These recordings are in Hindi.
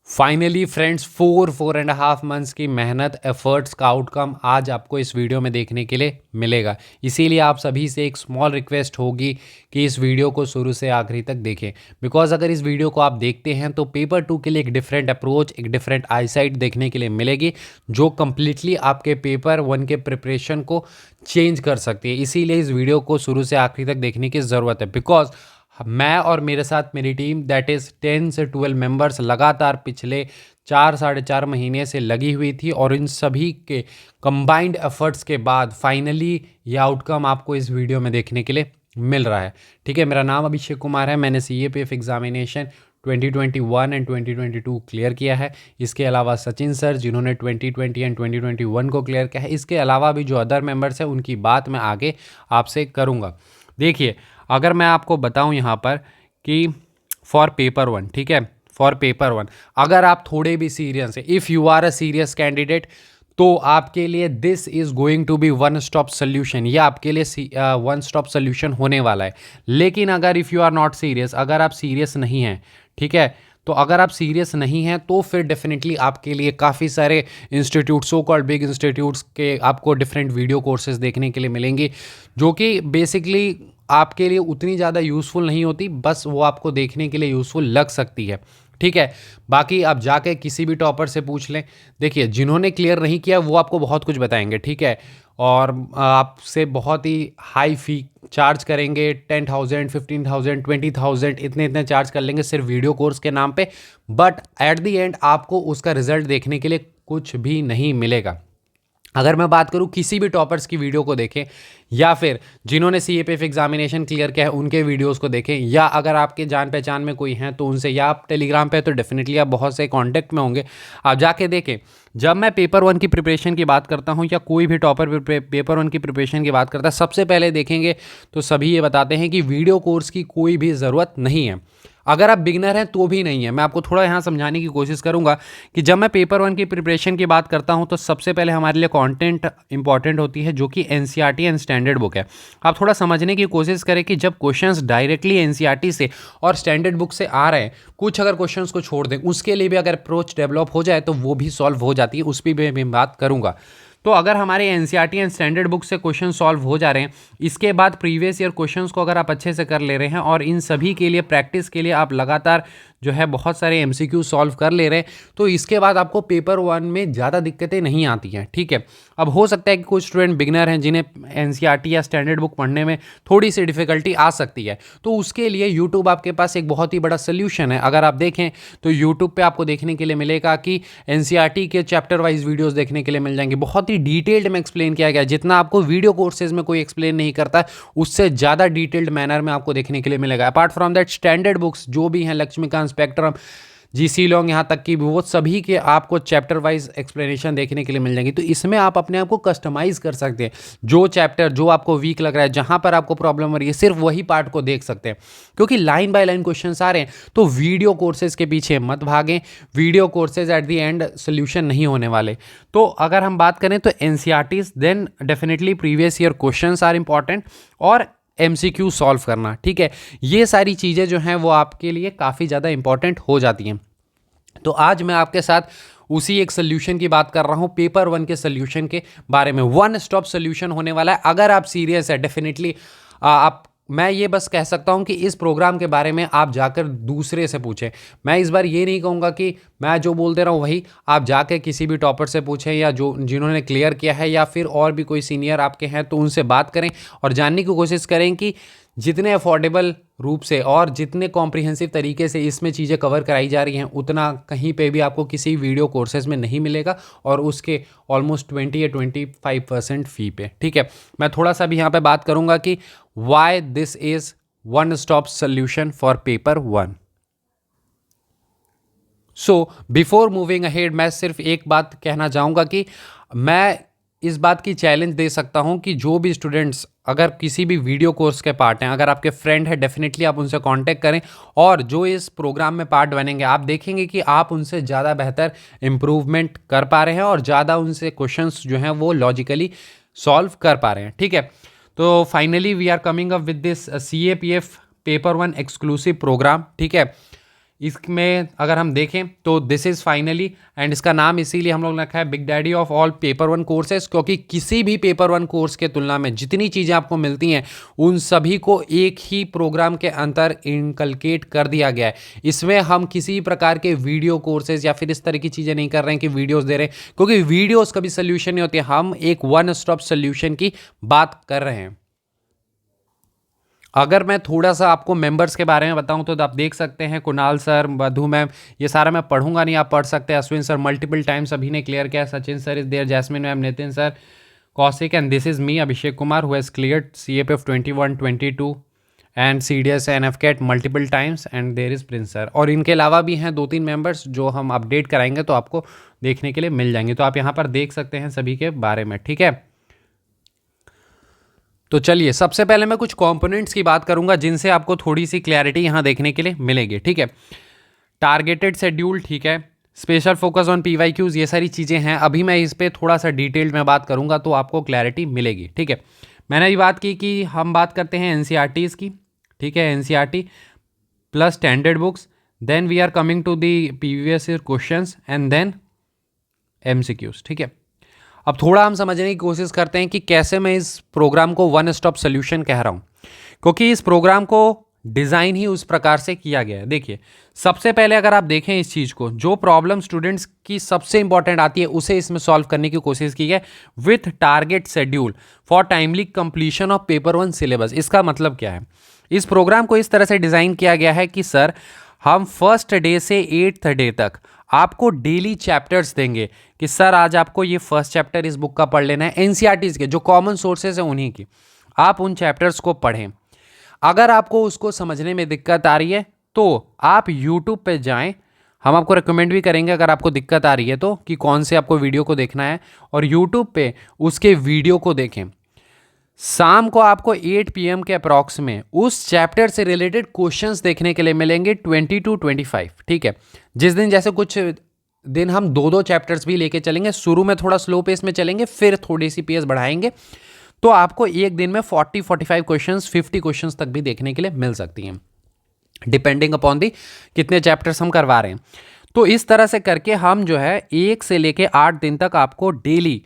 फाइनली फ्रेंड्स 4.5 मंथ्स की मेहनत एफर्ट्स का आउटकम आज आपको इस वीडियो में देखने के लिए मिलेगा। इसीलिए आप सभी से एक स्मॉल रिक्वेस्ट होगी कि इस वीडियो को शुरू से आखिरी तक देखें। बिकॉज अगर इस वीडियो को आप देखते हैं तो पेपर 2 के लिए एक डिफरेंट अप्रोच, एक डिफरेंट आईसाइट देखने के लिए मिलेगी जो कम्प्लीटली आपके पेपर 1 के प्रिपरेशन को चेंज कर सकती है। इसीलिए इस वीडियो को शुरू से आखिरी तक देखने की ज़रूरत है। बिकॉज मैं और मेरे साथ मेरी टीम दैट इज़ 10 से 12 मेंबर्स लगातार पिछले 4 साढ़े 4 महीने से लगी हुई थी और इन सभी के कंबाइंड एफर्ट्स के बाद फाइनली ये आउटकम आपको इस वीडियो में देखने के लिए मिल रहा है। ठीक है, मेरा नाम अभिषेक कुमार है। मैंने CAPF एग्जामिनेशन 2021 एंड 2022 क्लियर किया है। इसके अलावा सचिन सर जिन्होंने 2020 एंड 2021 को क्लियर किया है। इसके अलावा भी जो अदर मेंबर्स हैं उनकी बात मैं आगे आपसे करूँगा। देखिए, अगर मैं आपको बताऊं यहाँ पर कि फॉर पेपर 1, ठीक है, फॉर पेपर 1 अगर आप थोड़े भी सीरियस हैं, if you are a serious candidate, तो आपके लिए this is going to be one stop solution. ये आपके लिए वन स्टॉप सोल्यूशन होने वाला है। लेकिन अगर if you are not serious, अगर आप सीरियस नहीं हैं, ठीक है, तो अगर आप सीरियस नहीं हैं तो फिर डेफिनेटली आपके लिए काफ़ी सारे institute, so called big institutes के आपको डिफरेंट वीडियो कोर्सेज देखने के लिए मिलेंगे जो कि बेसिकली आपके लिए उतनी ज़्यादा यूज़फुल नहीं होती, बस वो आपको देखने के लिए यूज़फुल लग सकती है। ठीक है, बाकी आप जाके किसी भी टॉपर से पूछ लें। देखिए, जिन्होंने क्लियर नहीं किया वो आपको बहुत कुछ बताएंगे, ठीक है, और आपसे बहुत ही हाई फ़ी चार्ज करेंगे। 10,000, 15,000, 20,000 इतने इतने चार्ज कर लेंगे सिर्फ वीडियो कोर्स के नाम पे। बट एट दी एंड आपको उसका रिजल्ट देखने के लिए कुछ भी नहीं मिलेगा। अगर मैं बात करूं किसी भी टॉपर्स की वीडियो को देखें, या फिर जिन्होंने CAPF एग्जामिनेशन क्लियर किया है उनके वीडियोस को देखें, या अगर आपके जान पहचान में कोई हैं तो उनसे, या आप टेलीग्राम पे तो डेफिनेटली आप बहुत से कांटेक्ट में होंगे, आप जाके देखें। जब मैं पेपर 1 की प्रिपरेशन की बात करता हूं या कोई भी टॉपर पेपर 1 की प्रिपरेशन की बात करता है, सबसे पहले देखेंगे तो सभी ये बताते हैं कि वीडियो कोर्स की कोई भी ज़रूरत नहीं है। अगर आप बिगनर हैं तो भी नहीं है। मैं आपको थोड़ा यहाँ समझाने की कोशिश करूँगा कि जब मैं पेपर 1 की प्रिपरेशन की बात करता हूँ तो सबसे पहले हमारे लिए कंटेंट इंपॉर्टेंट होती है जो कि NCERT एंड स्टैंडर्ड बुक है। आप थोड़ा समझने की कोशिश करें कि जब क्वेश्चंस डायरेक्टली NCERT से और स्टैंडर्ड बुक से आ रहे हैं, कुछ अगर क्वेश्चंस को छोड़ दें, उसके लिए भी अगर अप्रोच डेवलप हो जाए तो वो भी सॉल्व हो जाती है, उस पर भी मैं बात करूँगा। तो अगर हमारे NCERT एंड स्टैंडर्ड बुक से क्वेश्चन सॉल्व हो जा रहे हैं, इसके बाद प्रीवियस ईयर क्वेश्चंस को अगर आप अच्छे से कर ले रहे हैं और इन सभी के लिए प्रैक्टिस के लिए आप लगातार जो है बहुत सारे MCQ सॉल्व कर ले रहे हैं, तो इसके बाद आपको पेपर 1 में ज़्यादा दिक्कतें नहीं आती हैं। ठीक है, अब हो सकता है कि कुछ स्टूडेंट बिगनर हैं जिन्हें NCERT या स्टैंडर्ड बुक पढ़ने में थोड़ी सी डिफिकल्टी आ सकती है, तो उसके लिए यूट्यूब आपके पास एक बहुत ही बड़ा सोल्यूशन है। अगर आप देखें तो यूट्यूब पे आपको देखने के लिए मिलेगा कि NCERT के चैप्टर वाइज वीडियोस देखने के लिए मिल जाएंगे। बहुत ही डिटेल्ड में एक्सप्लेन किया गया, जितना आपको वीडियो कोर्सेज में कोई एक्सप्लेन नहीं करता उससे ज़्यादा डिटेल्ड मैनर में आपको देखने के लिए मिलेगा। Apart from that, standard books जो भी हैं, लक्ष्मीकांत, स्पेक्ट्रम, GC लॉन्ग, यहाँ तक कि वो सभी के आपको चैप्टर वाइज एक्सप्लेनेशन देखने के लिए मिल जाएंगी। तो इसमें आप अपने आप को कस्टमाइज़ कर सकते हैं। जो चैप्टर जो आपको वीक लग रहा है, जहाँ पर आपको प्रॉब्लम हो रही है, सिर्फ वही पार्ट को देख सकते हैं, क्योंकि लाइन बाय लाइन क्वेश्चन आ रहे हैं। तो वीडियो कोर्सेज के पीछे मत भागें, video courses at the end solution नहीं होने वाले। तो अगर हम बात करें तो NCERTs, then definitely previous year question are important और MCQ सॉल्व करना। ठीक है, ये सारी चीज़ें जो हैं वो आपके लिए काफ़ी ज़्यादा इंपॉर्टेंट हो जाती हैं। तो आज मैं आपके साथ उसी एक सोल्यूशन की बात कर रहा हूँ, पेपर 1 के सोल्यूशन के बारे में। वन स्टॉप सोल्यूशन होने वाला है। अगर आप सीरियस है, डेफिनेटली आप, मैं ये बस कह सकता हूँ कि इस प्रोग्राम के बारे में आप जाकर दूसरे से पूछें। मैं इस बार ये नहीं कहूँगा कि मैं जो बोल दे रहा हूँ वही आप जाके किसी भी टॉपर से पूछें, या जो जिन्होंने क्लियर किया है, या फिर और भी कोई सीनियर आपके हैं तो उनसे बात करें और जानने की कोशिश करें कि जितने अफोर्डेबल रूप से और जितने कॉम्प्रिहेंसिव तरीके से इसमें चीज़ें कवर कराई जा रही हैं, उतना कहीं पे भी आपको किसी वीडियो कोर्सेज में नहीं मिलेगा, और उसके ऑलमोस्ट 20 या 25% फ़ी पे। ठीक है, मैं थोड़ा सा भी यहाँ पे बात करूँगा कि why this is one stop solution for paper 1। So before moving ahead, मैं सिर्फ एक बात कहना चाहूँगा कि मैं इस बात की चैलेंज दे सकता हूं कि जो भी स्टूडेंट्स अगर किसी भी वीडियो कोर्स के पार्ट हैं, अगर आपके फ्रेंड है, डेफिनेटली आप उनसे कांटेक्ट करें, और जो इस प्रोग्राम में पार्ट बनेंगे, आप देखेंगे कि आप उनसे ज़्यादा बेहतर इंप्रूवमेंट कर पा रहे हैं और ज़्यादा उनसे क्वेश्चंस जो हैं वो लॉजिकली सॉल्व कर पा रहे हैं। ठीक है, तो finally we are coming up with this CAPF paper 1 exclusive programme. ठीक है, इसमें अगर हम देखें तो दिस इज़ फाइनली, एंड इसका नाम इसीलिए हम लोग ने रखा है big daddy of all paper one courses, क्योंकि किसी भी पेपर वन कोर्स के तुलना में जितनी चीज़ें आपको मिलती हैं उन सभी को एक ही प्रोग्राम के अंदर इनकलकेट कर दिया गया है। इसमें हम किसी प्रकार के वीडियो कोर्सेज या फिर इस तरह की चीज़ें नहीं कर रहे हैं कि वीडियोस दे रहे हैं, क्योंकि वीडियोस कभी सोल्यूशन नहीं होती। हम एक वन स्टॉप सोल्यूशन की बात कर रहे हैं। अगर मैं थोड़ा सा आपको मेंबर्स के बारे में बताऊं तो आप देख सकते हैं कुणाल सर, मधु मैम, ये सारा मैं पढ़ूंगा नहीं, आप पढ़ सकते हैं। अश्विन सर मल्टीपल टाइम्स अभी ने क्लियर किया, Sachin sir is there, Jasmine ma'am, Nitin sir, Kaushik, and this is me Abhishek Kumar who has cleared CAPF 21, 22 एंड CDS and FCAT multiple times, and there is Prince sir. और इनके अलावा भी हैं 2-3 मेंबर्स जो हम अपडेट कराएंगे तो आपको देखने के लिए मिल जाएंगे, तो आप यहाँ पर देख सकते हैं सभी के बारे में, ठीक है। तो चलिए सबसे पहले मैं कुछ कंपोनेंट्स की बात करूंगा जिनसे आपको थोड़ी सी क्लैरिटी यहाँ देखने के लिए मिलेगी, ठीक है। टारगेटेड शेड्यूल, ठीक है, स्पेशल फोकस ऑन PYQs, ये सारी चीज़ें हैं। अभी मैं इस पर थोड़ा सा डिटेल्ड में बात करूंगा तो आपको क्लैरिटी मिलेगी, ठीक है। मैंने अभी बात की कि हम बात करते हैं NCERTs की, ठीक है, NCERT plus standard books, then we are coming to the previous year questions and then MCQs, ठीक है। अब थोड़ा हम समझने की कोशिश करते हैं कि कैसे मैं इस प्रोग्राम को वन स्टॉप सोल्यूशन कह रहा हूँ, क्योंकि इस प्रोग्राम को डिज़ाइन ही उस प्रकार से किया गया है। देखिए सबसे पहले अगर आप देखें इस चीज़ को, जो प्रॉब्लम स्टूडेंट्स की सबसे इंपॉर्टेंट आती है उसे इसमें सॉल्व करने की कोशिश की है with target schedule for timely completion of paper one syllabus. इसका मतलब क्या है, इस प्रोग्राम को इस तरह से डिज़ाइन किया गया है कि सर हम फर्स्ट डे से 8th डे तक आपको डेली चैप्टर्स देंगे कि सर आज आपको ये फर्स्ट चैप्टर इस बुक का पढ़ लेना है, NCERTs के जो कॉमन सोर्सेज हैं उन्हीं की, आप उन चैप्टर्स को पढ़ें। अगर आपको उसको समझने में दिक्कत आ रही है तो आप YouTube पे जाएं, हम आपको रिकमेंड भी करेंगे अगर आपको दिक्कत आ रही है तो कि कौन से आपको वीडियो को देखना है, और YouTube पे उसके वीडियो को देखें। शाम को आपको 8 PM के अप्रॉक्स में उस चैप्टर से रिलेटेड क्वेश्चंस देखने के लिए मिलेंगे 20 to 25, ठीक है। जिस दिन जैसे कुछ दिन हम 2-2 चैप्टर्स भी लेके चलेंगे, शुरू में थोड़ा स्लो पेस में चलेंगे, फिर थोड़ी सी पेस बढ़ाएंगे, तो आपको एक दिन में 40-45 क्वेश्चंस, 50 क्वेश्चंस तक भी देखने के लिए मिल सकती हैं, डिपेंडिंग अपॉन दी कितने चैप्टर्स हम करवा रहे हैं। तो इस तरह से करके हम जो है 1 से लेके 8 दिन तक आपको डेली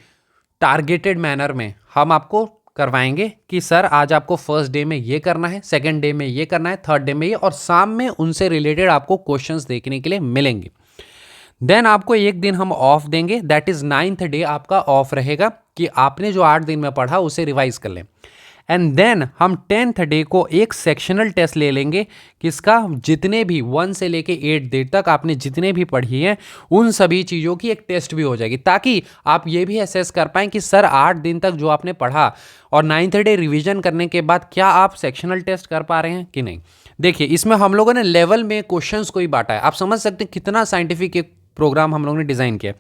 टारगेटेड मैनर में हम आपको करवाएंगे कि सर आज आपको फर्स्ट डे में ये करना है, सेकंड डे में ये करना है, थर्ड डे में ये, और शाम में उनसे रिलेटेड आपको क्वेश्चंस देखने के लिए मिलेंगे। देन आपको एक दिन हम ऑफ देंगे, दैट इज 9th डे आपका ऑफ रहेगा कि आपने जो 8 दिन में पढ़ा उसे रिवाइज कर लें। एंड देन हम 10th डे को एक सेक्शनल टेस्ट ले लेंगे किसका, जितने भी 1 से लेके 8 डे तक आपने जितने भी पढ़ी हैं उन सभी चीज़ों की एक टेस्ट भी हो जाएगी, ताकि आप ये भी असेस कर पाएँ कि सर 8 दिन तक जो आपने पढ़ा और 9th डे रिवीजन करने के बाद क्या आप सेक्शनल टेस्ट कर पा रहे हैं कि नहीं। देखिए इसमें हम लोगों ने लेवल में क्वेश्चंस को ही बांटा है, आप समझ सकते हैं कितना साइंटिफिक एक प्रोग्राम हम लोगों ने डिज़ाइन किया।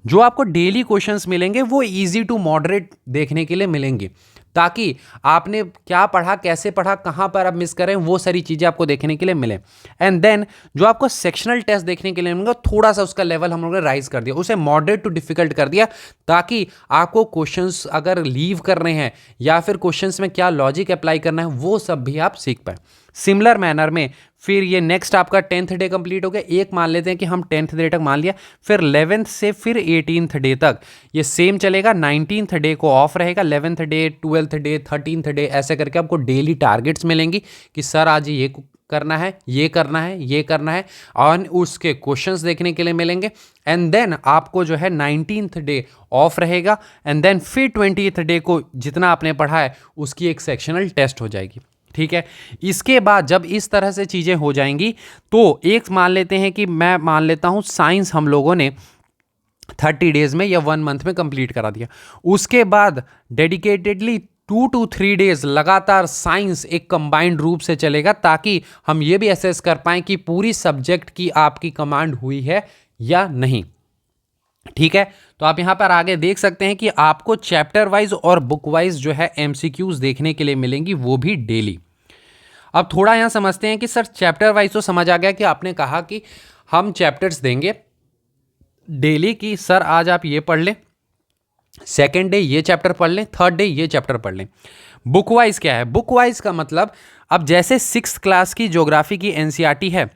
जो आपको डेली क्वेश्चंस मिलेंगे वो इजी टू मॉडरेट देखने के लिए मिलेंगे, ताकि आपने क्या पढ़ा, कैसे पढ़ा, कहाँ पर आप मिस करें, वो सारी चीज़ें आपको देखने के लिए मिले। एंड देन जो आपको सेक्शनल टेस्ट देखने के लिए मिलेंगे थोड़ा सा उसका लेवल हम लोगों ने राइज कर दिया, उसे मॉडरेट टू डिफिकल्ट कर दिया, ताकि आपको क्वेश्चंस अगर लीव कर रहे हैं या फिर क्वेश्चंस में क्या लॉजिक अप्लाई करना है वो सब भी आप सीख पाए। सिमिलर मैनर में फिर ये नेक्स्ट आपका 10th डे कंप्लीट हो गया, एक मान लेते हैं कि हम 10th डे तक मान लिया, फिर 11th से फिर 18th डे तक ये सेम चलेगा। 19th डे को ऑफ रहेगा, 11th day, 12th day, 13th day, ऐसे करके आपको डेली टारगेट्स मिलेंगी कि सर आज ये करना है, ये करना है, ये करना है, और उसके क्वेश्चंस देखने के लिए मिलेंगे। एंड देन आपको जो है 19th डे ऑफ रहेगा, एंड देन फिर 20th डे को जितना आपने पढ़ा है उसकी एक सेक्शनल टेस्ट हो जाएगी, ठीक है। इसके बाद जब इस तरह से चीज़ें हो जाएंगी तो एक मान लेते हैं कि मैं मान लेता हूँ साइंस हम लोगों ने 30 डेज में या 1 मंथ में कंप्लीट करा दिया, उसके बाद डेडिकेटेडली 2 to 3 डेज लगातार साइंस एक कंबाइंड रूप से चलेगा, ताकि हम ये भी असेस कर पाएँ कि पूरी सब्जेक्ट की आपकी कमांड हुई है या नहीं, ठीक है। तो आप यहां पर आगे देख सकते हैं कि आपको चैप्टर वाइज और बुक वाइज जो है MCQs देखने के लिए मिलेंगी, वो भी डेली। अब थोड़ा यहां समझते हैं कि सर चैप्टर वाइज तो समझ आ गया कि आपने कहा कि हम चैप्टर्स देंगे डेली की, सर आज आप ये पढ़ लें, सेकेंड डे ये चैप्टर पढ़ लें, थर्ड डे ये चैप्टर पढ़ लें। बुक वाइज क्या है, बुक वाइज का मतलब अब जैसे 6th क्लास की ज्योग्राफी की NCERT है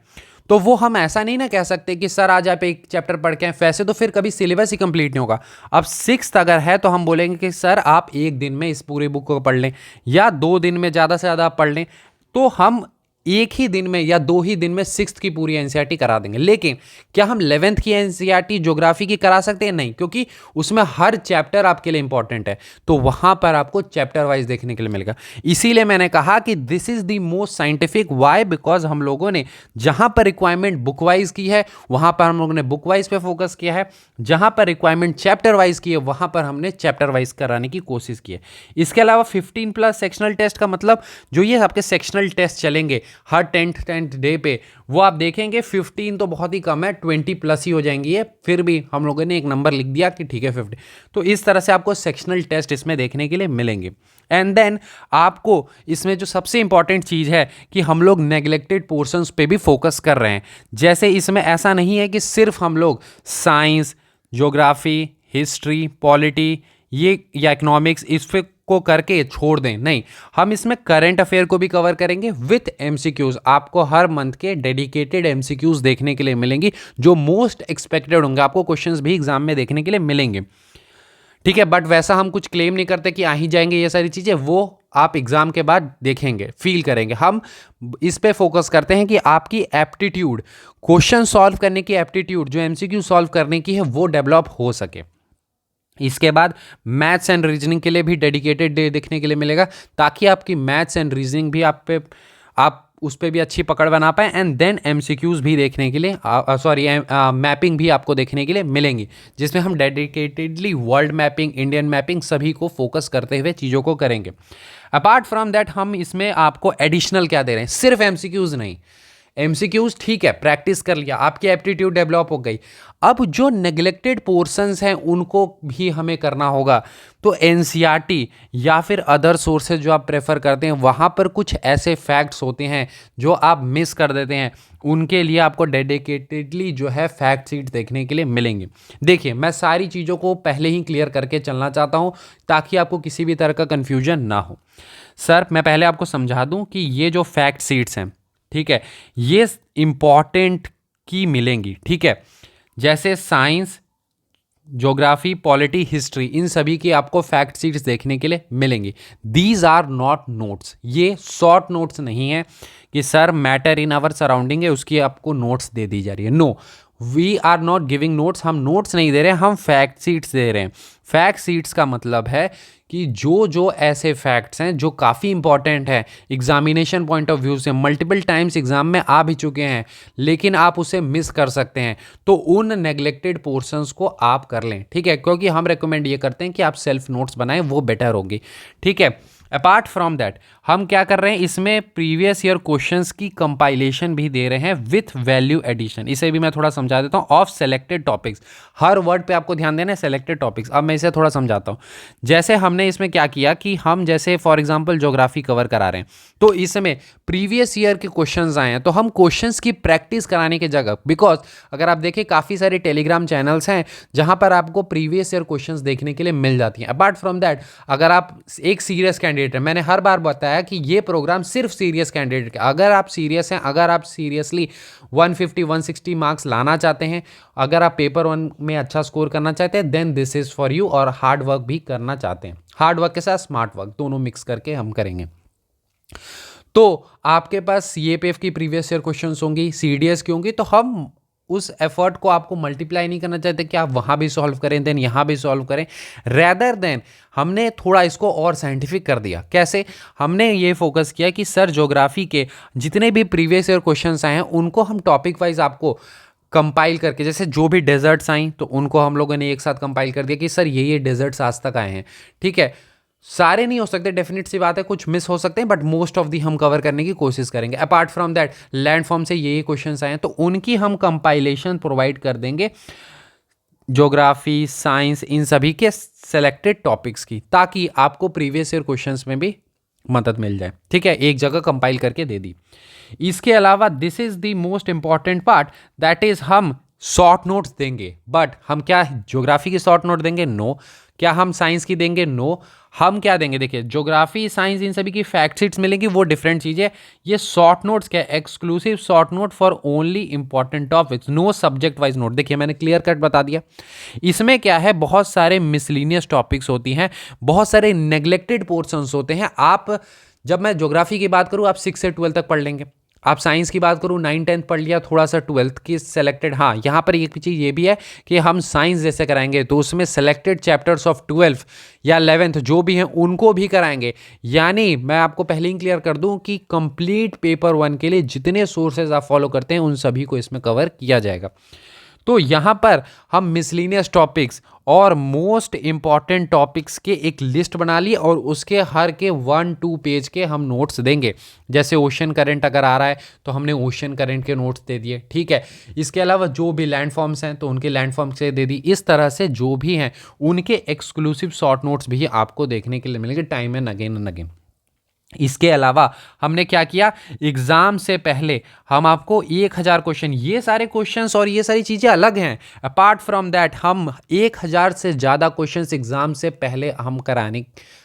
तो वो हम ऐसा नहीं ना कह सकते कि सर आज आप एक चैप्टर पढ़ के आए, वैसे तो फिर कभी सिलेबस ही कंप्लीट नहीं होगा। अब 6th अगर है तो हम बोलेंगे कि सर आप एक दिन में इस पूरी बुक को पढ़ लें या 2 दिन में ज़्यादा से ज़्यादा आप पढ़ लें, तो हम एक ही दिन में या 2 ही दिन में 6th की पूरी एनसीईआरटी करा देंगे। लेकिन क्या हम 11th की एनसीईआरटी ज्योग्राफी की करा सकते हैं? नहीं, क्योंकि उसमें हर चैप्टर आपके लिए इंपॉर्टेंट है, तो वहां पर आपको चैप्टर वाइज देखने के लिए मिलेगा। इसीलिए मैंने कहा कि this is the most scientific. Why? Because हम लोगों ने जहां पर रिक्वायरमेंट बुक वाइज की है वहां पर हम लोगों ने बुक वाइज पे फोकस किया है, जहां पर रिक्वायरमेंट चैप्टर वाइज की है वहां पर हमने चैप्टर वाइज कराने की कोशिश की है। इसके अलावा 15+ सेक्शनल टेस्ट का मतलब जो ये आपके सेक्शनल टेस्ट चलेंगे हर 10th डे पे, वो आप देखेंगे 15 तो बहुत ही कम है, 20+ ही हो जाएंगी ये, फिर भी हम लोगों ने एक नंबर लिख दिया कि ठीक है 50। तो इस तरह से आपको सेक्शनल टेस्ट इसमें देखने के लिए मिलेंगे। एंड देन आपको इसमें जो सबसे इंपॉर्टेंट चीज़ है कि हम लोग नेग्लेक्टेड पोर्शंस पे भी फोकस कर रहे हैं। जैसे इसमें ऐसा नहीं है कि सिर्फ हम लोग साइंस, ज्योग्राफी, हिस्ट्री, पॉलिटी ये या इकोनॉमिक्स इस पे को करके छोड़ दें, नहीं, हम इसमें करंट अफेयर को भी कवर करेंगे विथ एमसीक्यूज। आपको हर मंथ के डेडिकेटेड एमसीक्यूज देखने के लिए मिलेंगी जो मोस्ट एक्सपेक्टेड होंगे, आपको क्वेश्चंस भी एग्जाम में देखने के लिए मिलेंगे, ठीक है। बट वैसा हम कुछ क्लेम नहीं करते कि आ ही जाएंगे ये सारी चीजें, वो आप एग्जाम के बाद देखेंगे, फील करेंगे। हम इस पे फोकस करते हैं कि आपकी एप्टीट्यूड, क्वेश्चन सॉल्व करने की एप्टीट्यूड जो एमसीक्यू सॉल्व करने की है वो डेवलप हो सके। इसके बाद मैथ्स एंड रीजनिंग के लिए भी डेडिकेटेड डे देखने के लिए मिलेगा, ताकि आपकी मैथ्स एंड रीजनिंग भी आप उस पर भी अच्छी पकड़ बना पाए। एंड देन एमसीक्यूज भी देखने के लिए मैपिंग भी आपको देखने के लिए मिलेंगी, जिसमें हम dedicatedly world mapping, Indian mapping सभी को फोकस करते हुए चीज़ों को करेंगे। अपार्ट फ्रॉम दैट हम इसमें आपको एडिशनल क्या दे रहे हैं, सिर्फ एमसीक्यूज नहीं। एमसीक्यूज ठीक है, प्रैक्टिस कर लिया, आपकी एप्टीट्यूड डेवलप हो गई। अब जो नेग्लेक्टेड पोर्शंस हैं उनको भी हमें करना होगा। तो एनसीईआरटी या फिर अदर सोर्सेज जो आप प्रेफर करते हैं, वहाँ पर कुछ ऐसे फैक्ट्स होते हैं जो आप मिस कर देते हैं, उनके लिए आपको डेडिकेटेडली जो है फैक्ट शीट देखने के लिए मिलेंगे। देखिए, मैं सारी चीज़ों को पहले ही क्लियर करके चलना चाहता हूँ ताकि आपको किसी भी तरह का कन्फ्यूजन ना हो। सर, मैं पहले आपको समझा दूँ कि ये जो फैक्ट शीट्स हैं, ठीक है, ये इंपॉर्टेंट की मिलेंगी, ठीक है। जैसे साइंस, ज्योग्राफी, पॉलिटी, हिस्ट्री, इन सभी की आपको फैक्ट शीट्स देखने के लिए मिलेंगी। दीज आर नॉट नोट्स, ये शॉर्ट नोट्स नहीं है कि sir matter in our surrounding है उसकी आपको नोट्स दे दी जा रही है। No, we are not giving notes, हम नोट्स नहीं दे रहे हैं, हम फैक्ट शीट्स दे रहे हैं। फैक्ट शीट्स का मतलब है कि जो जो ऐसे फैक्ट्स हैं जो काफ़ी इंपॉर्टेंट है एग्जामिनेशन पॉइंट ऑफ व्यू से, मल्टीपल टाइम्स एग्जाम में आ भी चुके हैं लेकिन आप उसे मिस कर सकते हैं, तो उन नेग्लेक्टेड पोर्शंस को आप कर लें, ठीक है। क्योंकि हम रेकमेंड ये करते हैं कि आप सेल्फ नोट्स बनाएं, वो बेटर होगी, ठीक है। अपार्ट फ्रॉम दैट हम क्या कर रहे हैं, इसमें प्रीवियस ईयर क्वेश्चंस की कंपाइलेशन भी दे रहे हैं विथ वैल्यू एडिशन। इसे भी मैं थोड़ा समझा देता हूं। Of selected topics, her word पे आपको ध्यान देना है, सेलेक्टेड टॉपिक्स। अब मैं इसे थोड़ा समझाता हूं। जैसे हमने इसमें क्या किया कि हम जैसे फॉर एग्जांपल ज्योग्राफी कवर करा रहे हैं, तो इसमें प्रीवियस ईयर के क्वेश्चंस आए हैं, तो हम क्वेश्चंस की प्रैक्टिस कराने की जगह, बिकॉज अगर आप देखें काफ़ी सारे टेलीग्राम चैनल्स हैं जहां पर आपको प्रीवियस ईयर क्वेश्चंस देखने के लिए मिल जाती हैं। अपार्ट फ्रॉम दैट, अगर आप एक सीरियस कैंडिडेट है, मैंने हर बार बताया कि ये प्रोग्राम सिर्फ सीरियस कैंडिडेट का, अगर आप सीरियस हैं, अगर आप सीरियसली 150-160 मार्क्स लाना चाहते हैं, अगर आप पेपर 1 में अच्छा स्कोर करना चाहते हैं, then this is for you. और हार्ड वर्क भी करना चाहते हैं, हार्ड वर्क के साथ स्मार्ट वर्क दोनों मिक्स करके हम करेंगे। तो आपके पास सीएपीएफ की प्रीवियस ईयर क्वेश्चंस होंगी, सीडीएस की होंगी, तो हम उस एफर्ट को आपको मल्टीप्लाई नहीं करना चाहते कि आप वहाँ भी सॉल्व करें देन यहाँ भी सॉल्व करें। रैदर देन हमने थोड़ा इसको और साइंटिफिक कर दिया। कैसे? हमने ये फोकस किया कि सर ज्योग्राफी के जितने भी प्रीवियस ईयर क्वेश्चंस आए हैं उनको हम टॉपिक वाइज आपको कंपाइल करके, जैसे जो भी डेजर्ट्स आई तो उनको हम लोगों ने एक साथ कंपाइल कर दिया कि सर ये डेजर्ट्स आज तक आए हैं, ठीक है। सारे नहीं हो सकते, डेफिनेट सी बात है, कुछ मिस हो सकते हैं, बट मोस्ट ऑफ दी हम कवर करने की कोशिश करेंगे। Apart from that land form से ये क्वेश्चंस आए हैं तो उनकी हम कंपाइलेशन प्रोवाइड कर देंगे, ज्योग्राफी, साइंस, इन सभी के सेलेक्टेड टॉपिक्स की, ताकि आपको प्रीवियस ईयर क्वेश्चंस में भी मदद मिल जाए, ठीक है। एक जगह कंपाइल करके दे दी। इसके अलावा this is the most important part, that is हम शॉर्ट नोट्स देंगे। बट हम क्या ज्योग्राफी की शॉर्ट नोट देंगे? नो, क्या हम साइंस की देंगे? नो। हम क्या देंगे? देखिए ज्योग्राफी, साइंस, इन सभी की फैक्ट शीट्स मिलेंगी, वो डिफरेंट चीज़ें। ये शॉर्ट नोट्स क्या? Exclusive short note for only important topics, no subject wise note. देखिए मैंने क्लियर कट बता दिया। इसमें क्या है, बहुत सारे मिसलिनियस टॉपिक्स होती हैं, बहुत सारे नेग्लेक्टेड पोर्शंस होते हैं। आप, जब मैं ज्योग्राफी की बात करूँ, आप 6 से 12 तक पढ़ लेंगे। आप साइंस की बात करूँ, 9 10 पढ़ लिया, थोड़ा सा 12th की सेलेक्टेड। हाँ, यहाँ पर एक चीज़ ये भी है कि हम साइंस जैसे कराएंगे तो उसमें सेलेक्टेड चैप्टर्स ऑफ 12th या 11th जो भी हैं उनको भी कराएंगे। यानी मैं आपको पहले ही क्लियर कर दूं कि कंप्लीट पेपर 1 के लिए जितने सोर्सेज आप फॉलो करते हैं उन सभी को इसमें कवर किया जाएगा। तो यहाँ पर हम मिसलिनियस टॉपिक्स और मोस्ट इंपॉर्टेंट टॉपिक्स के एक लिस्ट बना ली और उसके हर के 1-2 पेज के हम नोट्स देंगे। जैसे ओशन करंट अगर आ रहा है तो हमने ओशन करंट के नोट्स दे दिए, ठीक है। इसके अलावा जो भी लैंडफॉर्म्स हैं तो उनके लैंडफॉर्म्स से दे दी। इस तरह से जो भी हैं उनके एक्सक्लूसिव शॉर्ट नोट्स भी आपको देखने के लिए मिलेंगे टाइम एंड अगेन। इसके अलावा हमने क्या किया, एग्जाम से पहले हम आपको 1000 क्वेश्चन, ये सारे क्वेश्चंस और ये सारी चीज़ें अलग हैं। अपार्ट फ्रॉम दैट हम 1000 से ज़्यादा क्वेश्चंस एग्जाम से पहले हम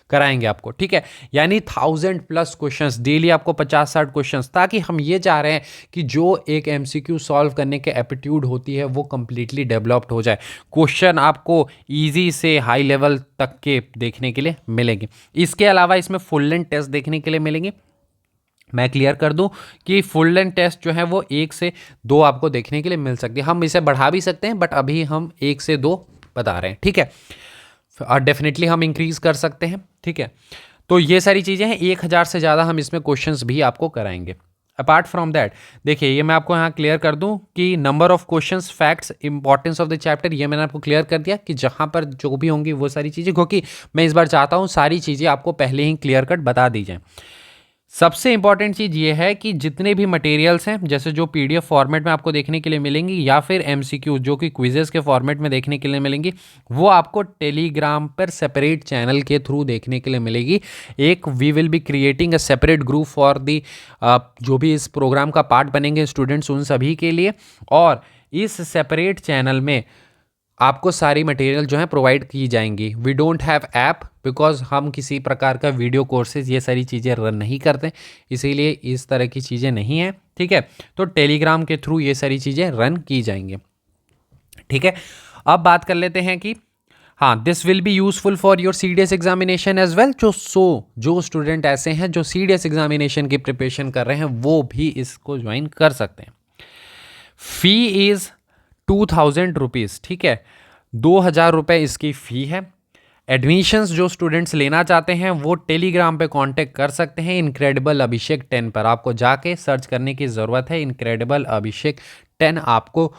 कराएंगे आपको, ठीक है। यानी 1000+ क्वेश्चंस डेली, आपको 50-60 क्वेश्चंस, ताकि हम ये चाह रहे हैं कि जो एक एमसीक्यू सॉल्व करने के एप्टीट्यूड होती है वो कंप्लीटली डेवलप्ड हो जाए। क्वेश्चन आपको इजी से हाई लेवल तक के देखने के लिए मिलेंगे। इसके अलावा इसमें फुल लेंथ टेस्ट देखने के लिए मिलेंगे। मैं क्लियर कर दूं कि फुल लेंथ टेस्ट जो है वो 1 से 2 आपको देखने के लिए मिल सकती है। हम इसे बढ़ा भी सकते हैं बट अभी हम 1 से 2 बता रहे हैं, ठीक है। और डेफिनेटली हम इंक्रीज कर सकते हैं, ठीक है। तो ये सारी चीज़ें हैं, 1000 से ज़्यादा हम इसमें क्वेश्चंस भी आपको कराएंगे। अपार्ट फ्रॉम दैट देखिए, ये मैं आपको यहाँ क्लियर कर दूं कि number of questions, facts, importance of the chapter, ये मैंने आपको क्लियर कर दिया कि जहाँ पर जो भी होंगी वो सारी चीज़ें, क्योंकि मैं इस बार चाहता हूँ सारी चीज़ें आपको पहले ही क्लियर कट बता दी जाएँ। सबसे इंपॉर्टेंट चीज़ ये है कि जितने भी मटेरियल्स हैं, जैसे जो पीडीएफ फॉर्मेट में आपको देखने के लिए मिलेंगी या फिर एमसीक्यू जो कि क्विजेस के फॉर्मेट में देखने के लिए मिलेंगी, वो आपको टेलीग्राम पर सेपरेट चैनल के थ्रू देखने के लिए मिलेगी। एक we will be creating a separate group for the, जो भी इस प्रोग्राम का पार्ट बनेंगे स्टूडेंट्स, उन सभी के लिए। और इस सेपरेट चैनल में आपको सारी मटेरियल जो है प्रोवाइड की जाएंगी। We don't have app, because हम किसी प्रकार का वीडियो कोर्सेज ये सारी चीज़ें रन नहीं करते, इसीलिए इस तरह की चीज़ें नहीं हैं, ठीक है। तो टेलीग्राम के थ्रू ये सारी चीज़ें रन की जाएंगी, ठीक है। अब बात कर लेते हैं कि हाँ, this will be useful for your CDS examination as well. जो स्टूडेंट ऐसे हैं जो सीडीएस एग्जामिनेशन की प्रिपरेशन कर रहे हैं वो भी इसको ज्वाइन कर सकते हैं। फी इज़ 2000 रुपीज़, ठीक है। 2000 रुपये इसकी फ़ी है। एडमिशन्स जो स्टूडेंट्स लेना चाहते हैं वो टेलीग्राम पे कांटेक्ट कर सकते हैं इनक्रेडिबल अभिषेक 10 पर। आपको जाके सर्च करने की ज़रूरत है, इनक्रेडिबल अभिषेक 10 आपको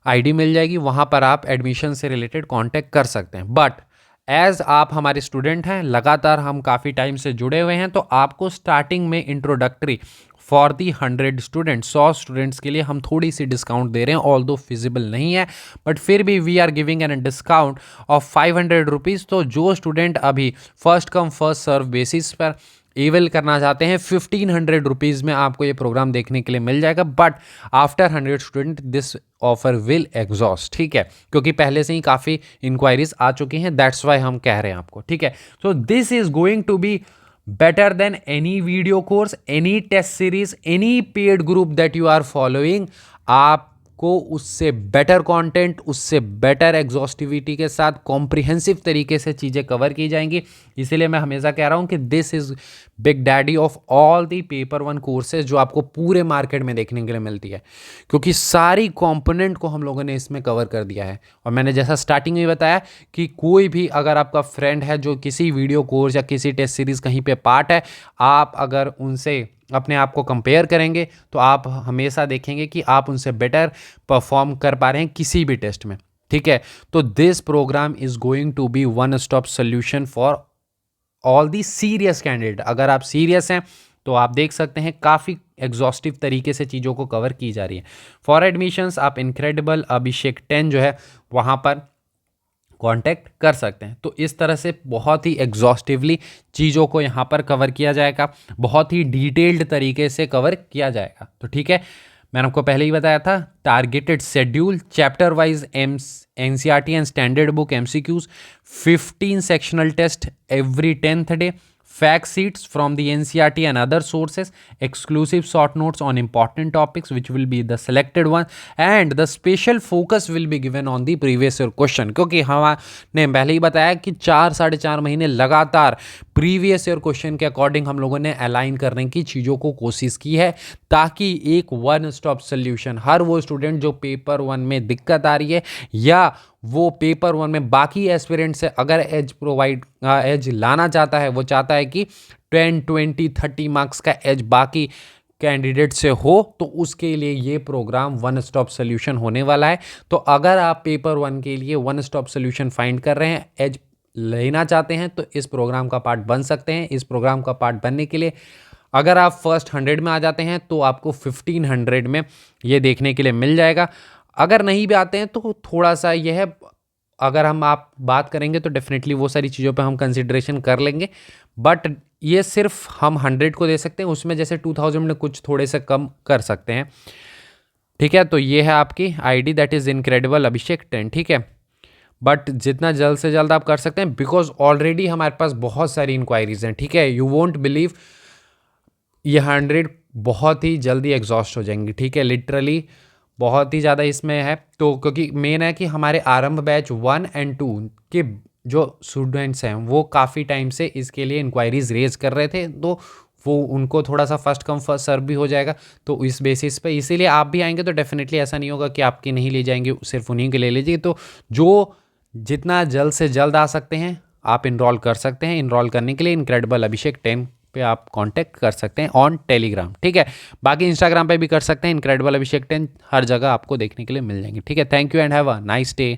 आईडी मिल जाएगी, वहाँ पर आप एडमिशन से रिलेटेड कांटेक्ट कर सकते हैं। बट एज़ आप हमारे स्टूडेंट हैं, लगातार हम काफ़ी टाइम से जुड़े हुए हैं, तो आपको स्टार्टिंग में introductory for the 100 students, 100 students के लिए हम थोड़ी सी डिस्काउंट दे रहे हैं, ऑल दो फिजिबल नहीं है बट फिर भी we are giving an discount of 500 rupees. तो जो स्टूडेंट अभी first come first serve basis पर एवेल करना चाहते हैं, 1500 रुपीज़ में आपको ये प्रोग्राम देखने के लिए मिल जाएगा। But after 100 student this offer will exhaust, ठीक है, क्योंकि पहले से ही काफ़ी इंक्वायरीज आ चुकी हैं, दैट्स वाई हम कह रहे हैं आपको, ठीक है। So this is going to be better than any video course, any test series, any paid group that you are following। आपको उससे बेटर कंटेंट, उससे बेटर एग्जॉस्टिविटी के साथ कॉम्प्रिहेंसिव तरीके से चीज़ें कवर की जाएंगी। इसीलिए मैं हमेशा कह रहा हूँ कि this is big daddy of all the paper 1 courses जो आपको पूरे मार्केट में देखने के लिए मिलती है, क्योंकि सारी कंपोनेंट को हम लोगों ने इसमें कवर कर दिया है। और मैंने जैसा स्टार्टिंग में बताया कि कोई भी अगर आपका फ्रेंड है जो किसी वीडियो कोर्स या किसी टेस्ट सीरीज़ कहीं पे पार्ट है, आप अगर उनसे अपने आप को कंपेयर करेंगे तो आप हमेशा देखेंगे कि आप उनसे बेटर परफॉर्म कर पा रहे हैं किसी भी टेस्ट में, ठीक है। तो this program is going to be one stop solution for all the serious candidate. अगर आप सीरियस हैं तो आप देख सकते हैं काफ़ी एग्जॉस्टिव तरीके से चीज़ों को कवर की जा रही है। फॉर एडमिशन्स आप इनक्रेडिबल अभिषेक 10 जो है वहाँ पर कांटेक्ट कर सकते हैं। तो इस तरह से बहुत ही एग्जॉस्टिवली चीज़ों को यहाँ पर कवर किया जाएगा, बहुत ही डिटेल्ड तरीके से कवर किया जाएगा। तो ठीक है, मैंने आपको पहले ही बताया था, targeted schedule, chapter wise NCERT and standard book MCQs, 15 sectional test every 10th day, fact sheets from the NCERT and other sources, exclusive short notes on important topics which will be the selected one, and the special focus will be given on the previous year question. क्योंकि हमने पहले ही बताया कि 4-4.5 महीने लगातार प्रीवियस ईयर क्वेश्चन के अकॉर्डिंग हम लोगों ने अलाइन करने की चीज़ों को कोशिश की है, ताकि एक वन स्टॉप सोल्यूशन हर वो स्टूडेंट जो पेपर 1 में दिक्कत आ रही है या वो पेपर 1 में बाकी एस्पिरेंट से अगर एज लाना चाहता है, वो चाहता है कि 10, 20, 30 मार्क्स का एज बाकी कैंडिडेट से हो, तो उसके लिए ये प्रोग्राम वन स्टॉप सोल्यूशन होने वाला है। तो अगर आप पेपर 1 के लिए वन स्टॉप सोल्यूशन फाइंड कर रहे हैं, एज लेना चाहते हैं, तो इस प्रोग्राम का पार्ट बन सकते हैं। इस प्रोग्राम का पार्ट बनने के लिए अगर आप फर्स्ट 100 में आ जाते हैं तो आपको 1500 में ये देखने के लिए मिल जाएगा। अगर नहीं भी आते हैं तो थोड़ा सा यह है, अगर आप बात करेंगे तो डेफिनेटली वो सारी चीज़ों पे हम कंसिडरेशन कर लेंगे, बट ये सिर्फ हम 100 को दे सकते हैं, उसमें जैसे 2000 में कुछ थोड़े से कम कर सकते हैं। ठीक है, तो ये है आपकी आईडी, दैट इज़ इनक्रेडिबल अभिषेक 10। ठीक है, बट जितना जल्द से जल्द आप कर सकते हैं, बिकॉज ऑलरेडी हमारे पास बहुत सारी इंक्वायरीज हैं। ठीक है, यू वोंट बिलीव ये 100 बहुत ही जल्दी एग्जॉस्ट हो जाएंगी। ठीक है, लिटरली बहुत ही ज़्यादा इसमें है। तो क्योंकि मेन है कि हमारे आरंभ बैच 1 और 2 के जो स्टूडेंट्स हैं वो काफ़ी टाइम से इसके लिए इंक्वायरीज रेज कर रहे थे, तो वो उनको थोड़ा सा फर्स्ट कम फर्स्ट सर्व भी हो जाएगा। तो इस बेसिस पे इसीलिए आप भी आएंगे तो डेफिनेटली ऐसा नहीं होगा कि आपकी नहीं ले जाएंगे, सिर्फ उन्हीं के ले लीजिए। तो जो जितना जल्द से जल्द आ सकते हैं आप इनरोल कर सकते हैं। इनरोल करने के लिए इनक्रेडिबल अभिषेक 10 पे आप कांटेक्ट कर सकते हैं ऑन टेलीग्राम। ठीक है, बाकी इंस्टाग्राम पे भी कर सकते हैं, इनक्रेडिबल अभिषेक 10 हर जगह आपको देखने के लिए मिल जाएंगे। ठीक है, thank you and have a nice day.